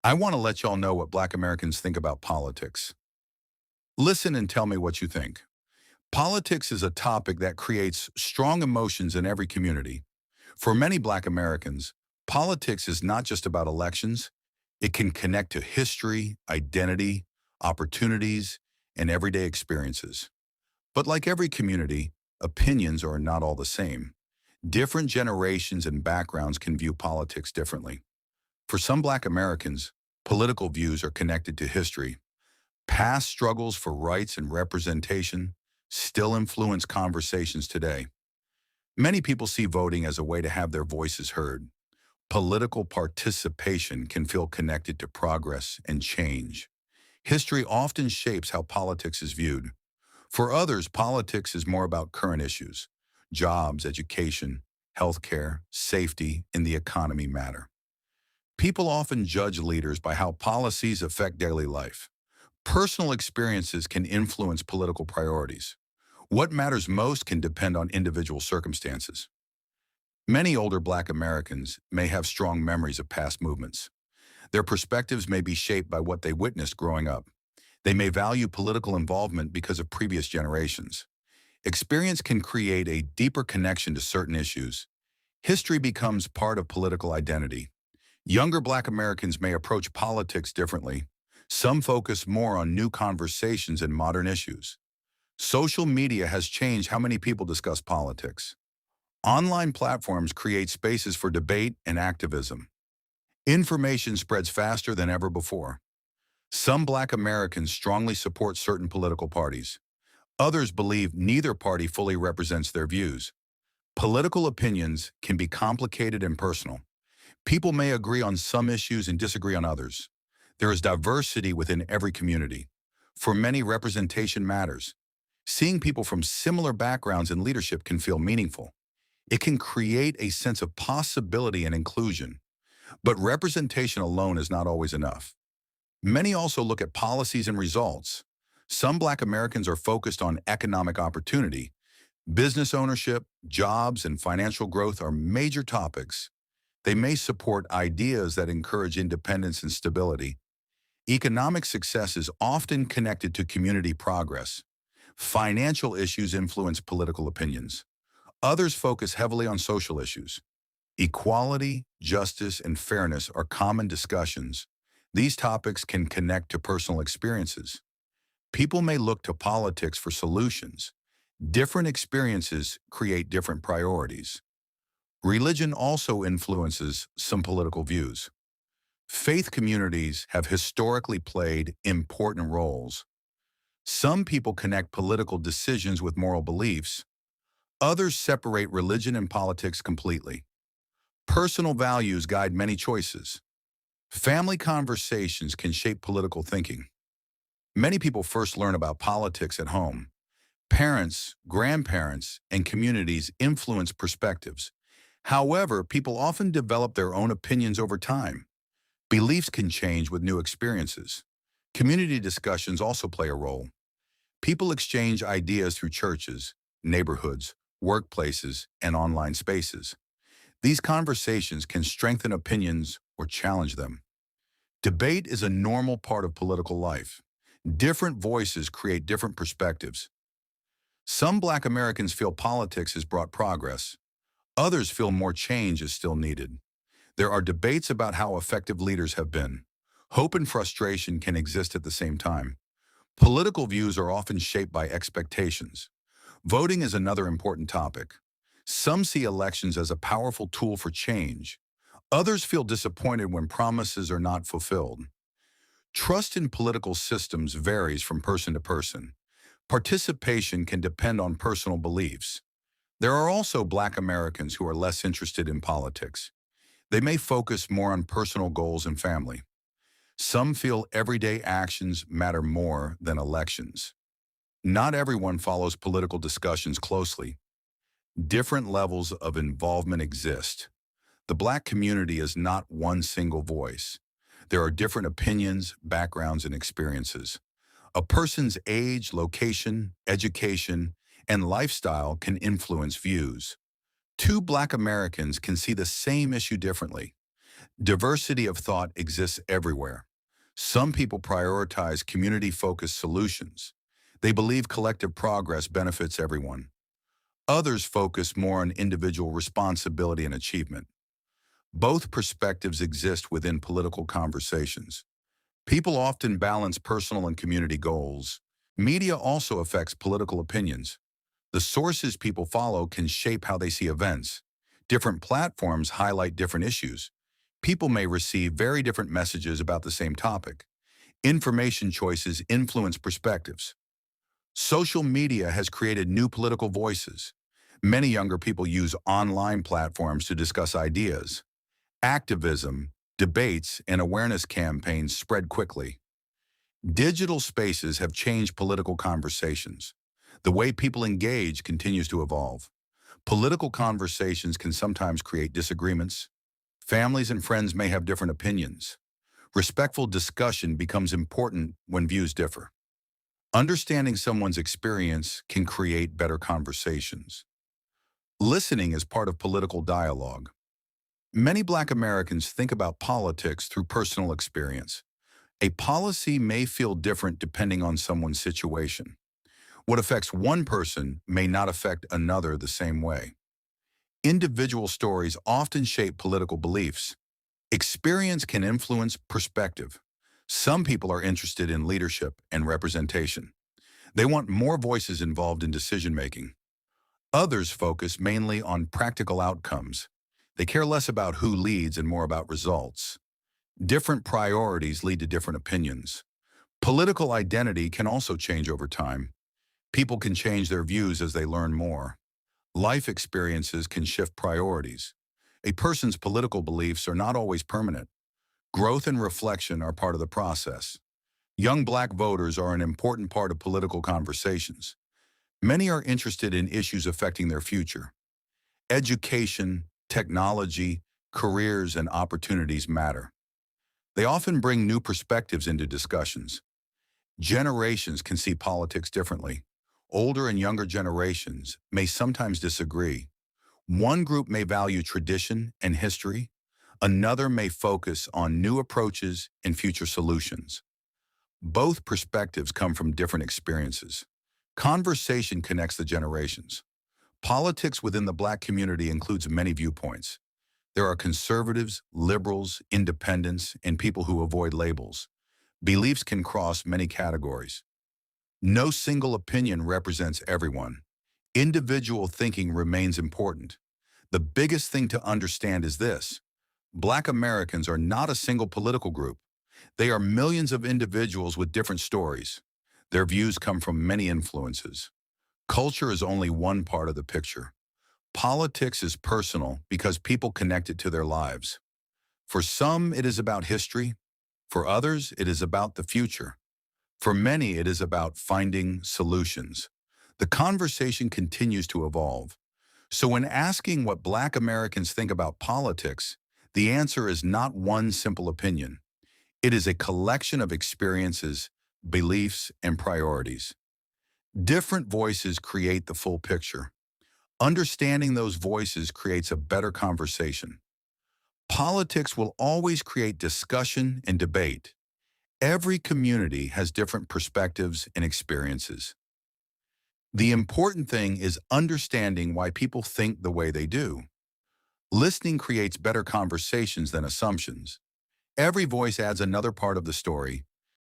I want to let y'all know what Black Americans think about politics. Listen and tell me what you think. Politics is a topic that creates strong emotions in every community. For many Black Americans, politics is not just about elections. It can connect to history, identity, opportunities, and everyday experiences. But like every community, opinions are not all the same. Different generations and backgrounds can view politics differently. For some Black Americans, political views are connected to history. Past struggles for rights and representation still influence conversations today. Many people see voting as a way to have their voices heard. Political participation can feel connected to progress and change. History often shapes how politics is viewed. For others, politics is more about current issues. Jobs, education, healthcare, safety, and the economy matter. People often judge leaders by how policies affect daily life. Personal experiences can influence political priorities. What matters most can depend on individual circumstances. Many older Black Americans may have strong memories of past movements. Their perspectives may be shaped by what they witnessed growing up. They may value political involvement because of previous generations. Experience can create a deeper connection to certain issues. History becomes part of political identity. Younger Black Americans may approach politics differently. Some focus more on new conversations and modern issues. Social media has changed how many people discuss politics. Online platforms create spaces for debate and activism. Information spreads faster than ever before. Some Black Americans strongly support certain political parties. Others believe neither party fully represents their views. Political opinions can be complicated and personal. People may agree on some issues and disagree on others. There is diversity within every community. For many, representation matters. Seeing people from similar backgrounds in leadership can feel meaningful. It can create a sense of possibility and inclusion. But representation alone is not always enough. Many also look at policies and results. Some Black Americans are focused on economic opportunity. Business ownership, jobs, and financial growth are major topics. They may support ideas that encourage independence and stability. Economic success is often connected to community progress. Financial issues influence political opinions. Others focus heavily on social issues. Equality, justice, and fairness are common discussions. These topics can connect to personal experiences. People may look to politics for solutions. Different experiences create different priorities. Religion also influences some political views. Faith communities have historically played important roles. Some people connect political decisions with moral beliefs. Others separate religion and politics completely. Personal values guide many choices. Family conversations can shape political thinking. Many people first learn about politics at home. Parents, grandparents, and communities influence perspectives. However, people often develop their own opinions over time. Beliefs can change with new experiences. Community discussions also play a role. People exchange ideas through churches, neighborhoods, workplaces, and online spaces. These conversations can strengthen opinions or challenge them. Debate is a normal part of political life. Different voices create different perspectives. Some Black Americans feel politics has brought progress. Others feel more change is still needed. There are debates about how effective leaders have been. Hope and frustration can exist at the same time. Political views are often shaped by expectations. Voting is another important topic. Some see elections as a powerful tool for change. Others feel disappointed when promises are not fulfilled. Trust in political systems varies from person to person. Participation can depend on personal beliefs. There are also Black Americans who are less interested in politics. They may focus more on personal goals and family. Some feel everyday actions matter more than elections. Not everyone follows political discussions closely. Different levels of involvement exist. The Black community is not one single voice. There are different opinions, backgrounds, and experiences. A person's age, location, education, and lifestyle can influence views. Two Black Americans can see the same issue differently. Diversity of thought exists everywhere. Some people prioritize community-focused solutions. They believe collective progress benefits everyone. Others focus more on individual responsibility and achievement. Both perspectives exist within political conversations. People often balance personal and community goals. Media also affects political opinions. The sources people follow can shape how they see events. Different platforms highlight different issues. People may receive very different messages about the same topic. Information choices influence perspectives. Social media has created new political voices. Many younger people use online platforms to discuss ideas. Activism, debates, and awareness campaigns spread quickly. Digital spaces have changed political conversations. The way people engage continues to evolve. Political conversations can sometimes create disagreements. Families and friends may have different opinions. Respectful discussion becomes important when views differ. Understanding someone's experience can create better conversations. Listening is part of political dialogue. Many Black Americans think about politics through personal experience. A policy may feel different depending on someone's situation. What affects one person may not affect another the same way. Individual stories often shape political beliefs. Experience can influence perspective. Some people are interested in leadership and representation. They want more voices involved in decision-making. Others focus mainly on practical outcomes. They care less about who leads and more about results. Different priorities lead to different opinions. Political identity can also change over time. People can change their views as they learn more. Life experiences can shift priorities. A person's political beliefs are not always permanent. Growth and reflection are part of the process. Young Black voters are an important part of political conversations. Many are interested in issues affecting their future. Education, technology, careers, and opportunities matter. They often bring new perspectives into discussions. Generations can see politics differently. Older and younger generations may sometimes disagree. One group may value tradition and history. Another may focus on new approaches and future solutions. Both perspectives come from different experiences. Conversation connects the generations. Politics within the Black community includes many viewpoints. There are conservatives, liberals, independents, and people who avoid labels. Beliefs can cross many categories. No single opinion represents everyone. Individual thinking remains important. The biggest thing to understand is this: Black Americans are not a single political group. They are millions of individuals with different stories. Their views come from many influences. Culture is only one part of the picture. Politics is personal because people connect it to their lives. For some, it is about history. For others, it is about the future. For many, it is about finding solutions. The conversation continues to evolve. So when asking what Black Americans think about politics, the answer is not one simple opinion. It is a collection of experiences, beliefs, and priorities. Different voices create the full picture. Understanding those voices creates a better conversation. Politics will always create discussion and debate. Every community has different perspectives and experiences. The important thing is understanding why people think the way they do. Listening creates better conversations than assumptions. Every voice adds another part of the story.